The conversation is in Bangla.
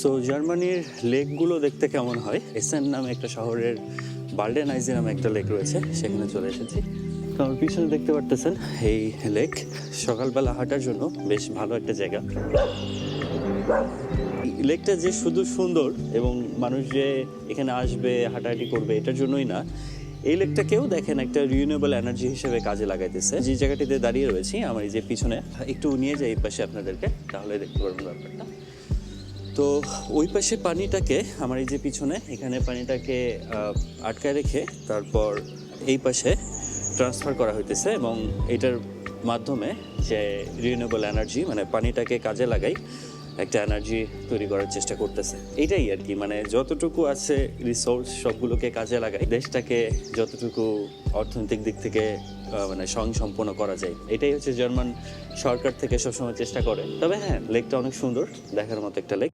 সো জার্মানির লেকগুলো দেখতে কেমন হয়, এসেন নামে একটা শহরের বার্ডেনআইজে নামে একটা লেক রয়েছে, সেখানে চলে এসেছি। তো আমার পিছনে দেখতে পারতেছেন এই লেক। সকালবেলা হাঁটার জন্য বেশ ভালো একটা জায়গা। লেকটা যে শুধু সুন্দর এবং মানুষ যে এখানে আসবে হাঁটাহাঁটি করবে এটার জন্যই না, এই লেকটাকেও দেখেন একটা রিনিউয়েবল এনার্জি হিসেবে কাজে লাগাইতেছে। যে জায়গাটিতে দাঁড়িয়ে রয়েছি আমার এই যে পিছনে, একটু নিয়ে যাই এই পাশে আপনাদেরকে, তাহলে দেখতে পারবেন ব্যাপারটা। তো ওই পাশে পানিটাকে, আমার এই যে পিছনে এখানে পানিটাকে আটকায় রেখে তারপর এই পাশে ট্রান্সফার করা হইতেছে এবং এটার মাধ্যমে যে রিনিউয়েবল এনার্জি মানে পানিটাকে কাজে লাগাই একটা এনার্জি তৈরি করার চেষ্টা করতেছে। এটাই আর কি, মানে যতটুকু আছে রিসোর্স সবগুলোকে কাজে লাগাই দেশটাকে যতটুকু অর্থনৈতিক দিক থেকে মানে স্বয়ংসম্পন্ন করা যায়, এটাই হচ্ছে জার্মান সরকার থেকে সবসময় চেষ্টা করে। তবে হ্যাঁ, লেকটা অনেক সুন্দর, দেখার মতো একটা লেক।